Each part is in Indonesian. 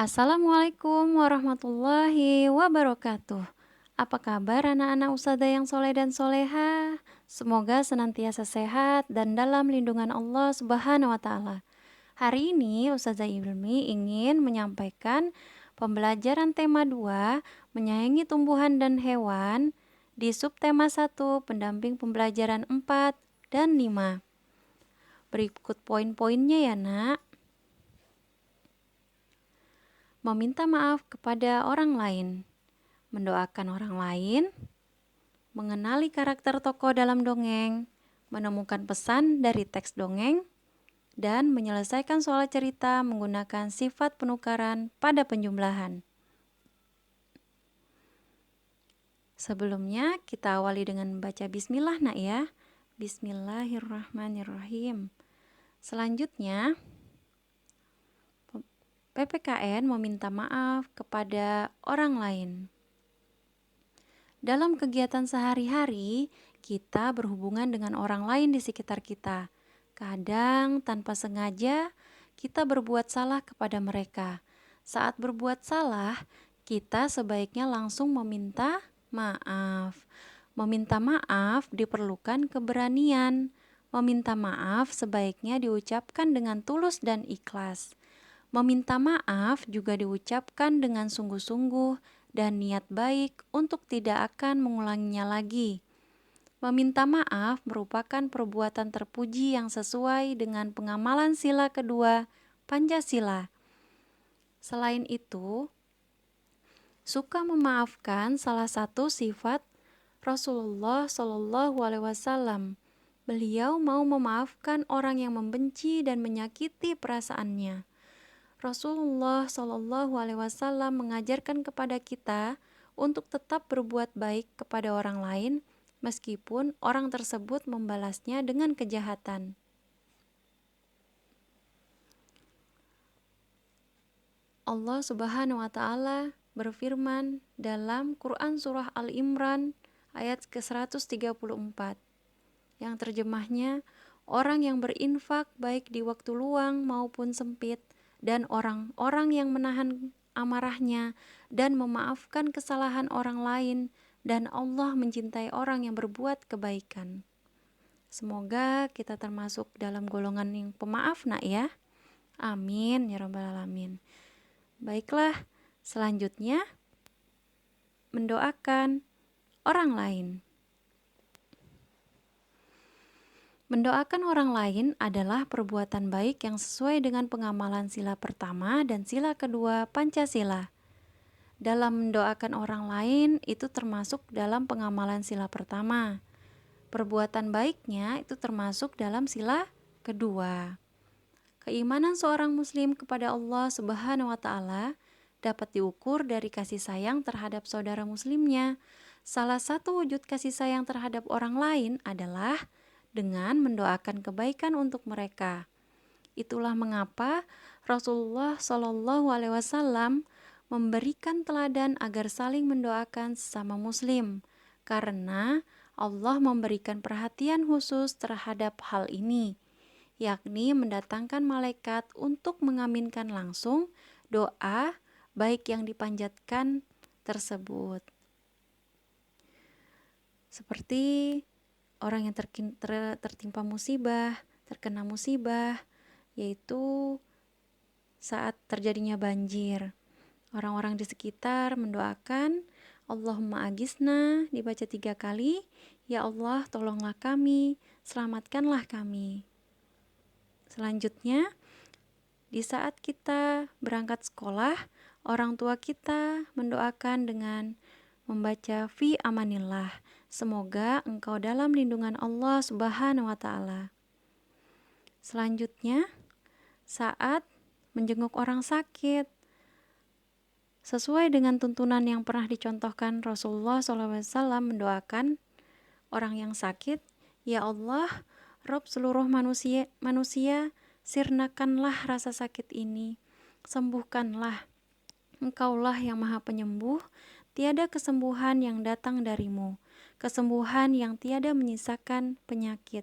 Assalamualaikum warahmatullahi wabarakatuh. Apa kabar anak-anak Ustazah yang soleh dan soleha? Semoga senantiasa sehat dan dalam lindungan Allah Subhanahu wa Ta'ala. Hari ini Ustazah Ilmi ingin menyampaikan pembelajaran tema 2, menyayangi tumbuhan dan hewan, di subtema 1, pendamping pembelajaran 4 dan 5. Berikut poin-poinnya ya nak. Meminta maaf kepada orang lain, mendoakan orang lain, mengenali karakter tokoh dalam dongeng, menemukan pesan dari teks dongeng, dan menyelesaikan soal cerita menggunakan sifat penukaran pada penjumlahan. Sebelumnya kita awali dengan membaca bismillah nak ya. Bismillahirrahmanirrahim. Selanjutnya PPKN meminta maaf kepada orang lain. Dalam kegiatan sehari-hari, kita berhubungan dengan orang lain di sekitar kita. Kadang tanpa sengaja, kita berbuat salah kepada mereka. Saat berbuat salah, kita sebaiknya langsung meminta maaf. Meminta maaf diperlukan keberanian. Meminta maaf sebaiknya diucapkan dengan tulus dan ikhlas. Meminta maaf juga diucapkan dengan sungguh-sungguh dan niat baik untuk tidak akan mengulanginya lagi. Meminta maaf merupakan perbuatan terpuji yang sesuai dengan pengamalan sila kedua Pancasila. Selain itu, suka memaafkan salah satu sifat Rasulullah Shallallahu Alaihi Wasallam. Beliau mau memaafkan orang yang membenci dan menyakiti perasaannya. Rasulullah Shallallahu Alaihi Wasallam mengajarkan kepada kita untuk tetap berbuat baik kepada orang lain meskipun orang tersebut membalasnya dengan kejahatan. Allah Subhanahu wa Ta'ala berfirman dalam Quran Surah Al-Imran ayat ke-134 yang terjemahnya, orang yang berinfak baik di waktu luang maupun sempit dan orang-orang yang menahan amarahnya dan memaafkan kesalahan orang lain, dan Allah mencintai orang yang berbuat kebaikan. Semoga kita termasuk dalam golongan yang pemaaf nak ya. Amin ya rabbal alamin. Baiklah, selanjutnya mendoakan orang lain. Mendoakan orang lain adalah perbuatan baik yang sesuai dengan pengamalan sila pertama dan sila kedua Pancasila. Dalam mendoakan orang lain itu termasuk dalam pengamalan sila pertama. Perbuatan baiknya itu termasuk dalam sila kedua. Keimanan seorang muslim kepada Allah Subhanahu wa Ta'ala dapat diukur dari kasih sayang terhadap saudara muslimnya. Salah satu wujud kasih sayang terhadap orang lain adalah dengan mendoakan kebaikan untuk mereka. Itulah mengapa Rasulullah Shallallahu Alaihi Wasallam memberikan teladan agar saling mendoakan sesama muslim, karena Allah memberikan perhatian khusus terhadap hal ini, yakni mendatangkan malaikat untuk mengaminkan langsung doa baik yang dipanjatkan tersebut. Seperti orang yang tertimpa musibah, terkena musibah, yaitu saat terjadinya banjir. Orang-orang di sekitar mendoakan, Allahumma agisna, dibaca 3 kali, ya Allah tolonglah kami, selamatkanlah kami. Selanjutnya, di saat kita berangkat sekolah, orang tua kita mendoakan dengan membaca fi amanillah. Semoga engkau dalam lindungan Allah Subhanahu wa Ta'ala. Selanjutnya, saat menjenguk orang sakit, sesuai dengan tuntunan yang pernah dicontohkan Rasulullah SAW mendoakan orang yang sakit, ya Allah, Rob seluruh manusia, sirnakanlah rasa sakit ini, sembuhkanlah. Engkaulah yang maha penyembuh, tiada kesembuhan yang datang darimu, kesembuhan yang tiada menyisakan penyakit.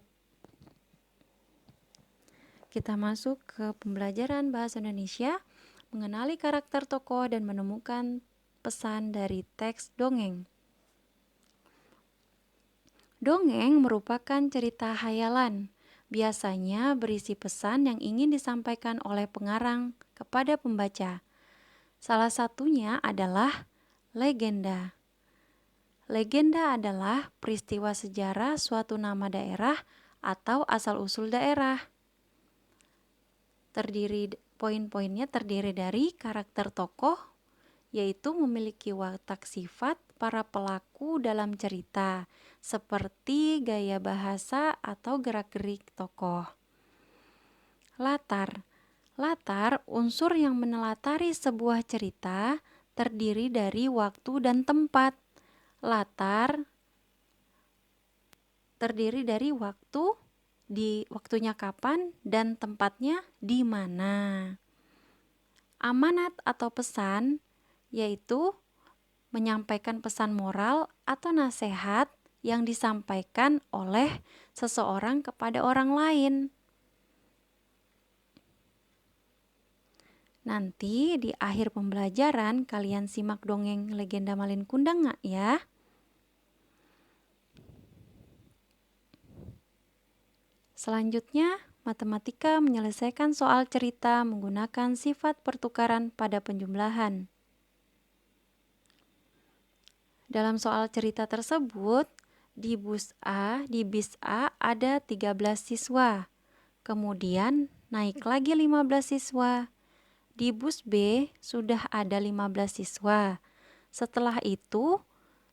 Kita masuk ke pembelajaran bahasa Indonesia. mengenali karakter tokoh dan menemukan pesan dari teks dongeng. Dongeng merupakan cerita hayalan, biasanya berisi pesan yang ingin disampaikan oleh pengarang kepada pembaca. Salah satunya adalah legenda. Legenda adalah peristiwa sejarah suatu nama daerah atau asal-usul daerah. Poin-poinnya terdiri dari karakter tokoh, yaitu memiliki watak sifat para pelaku dalam cerita, seperti gaya bahasa atau gerak-gerik tokoh. Latar. Latar, unsur yang menelatari sebuah cerita, terdiri dari waktu dan tempat. Latar terdiri dari waktunya kapan dan tempatnya di mana. Amanat atau pesan yaitu menyampaikan pesan moral atau nasihat yang disampaikan oleh seseorang kepada orang lain. Nanti di akhir pembelajaran kalian simak dongeng legenda Malin Kundang nggak ya? Selanjutnya, matematika menyelesaikan soal cerita menggunakan sifat pertukaran pada penjumlahan. Dalam soal cerita tersebut, di bis A ada 13 siswa. Kemudian naik lagi 15 siswa. Di bus B sudah ada 15 siswa. Setelah itu,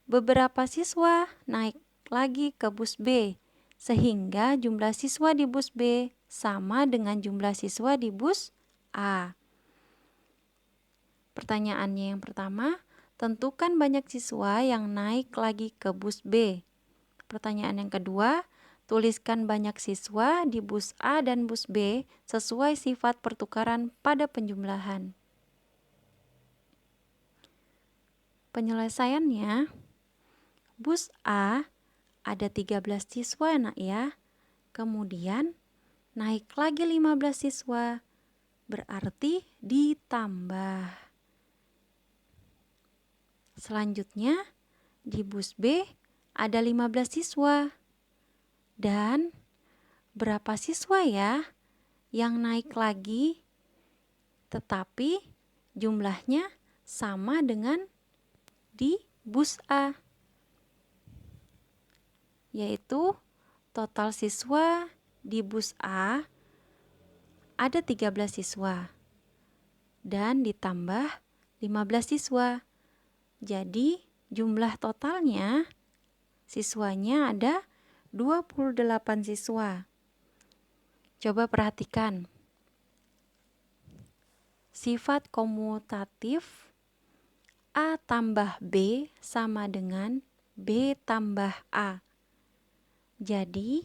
beberapa siswa naik lagi ke bus B, sehingga jumlah siswa di bus B sama dengan jumlah siswa di bus A. Pertanyaannya yang pertama, tentukan banyak siswa yang naik lagi ke bus B. Pertanyaan yang kedua, tuliskan banyak siswa di bus A dan bus B sesuai sifat pertukaran pada penjumlahan. Penyelesaiannya, bus A ada 13 siswa nak ya. Kemudian naik lagi 15 siswa, berarti ditambah. Selanjutnya di bus B ada 15 siswa. Dan berapa siswa ya yang naik lagi tetapi jumlahnya sama dengan di bus A? Yaitu total siswa di bus A ada 13 siswa dan ditambah 15 siswa. Jadi jumlah totalnya siswanya ada 28 siswa. Coba perhatikan. Sifat komutatif A tambah B sama dengan B tambah A. Jadi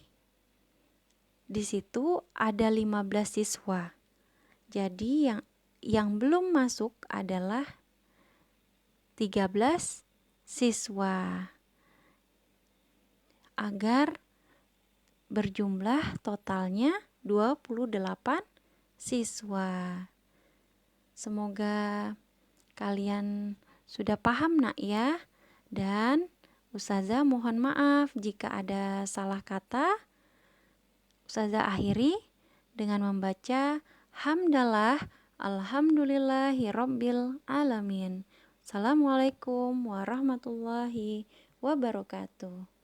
di situ ada 15 siswa. Jadi yang belum masuk adalah 13 siswa. Agar berjumlah totalnya 28 siswa. Semoga kalian sudah paham nak ya. Dan Ustazah mohon maaf jika ada salah kata. Ustazah akhiri dengan membaca hamdalah alhamdulillahirabbil alamin. Assalamualaikum warahmatullahi wabarakatuh.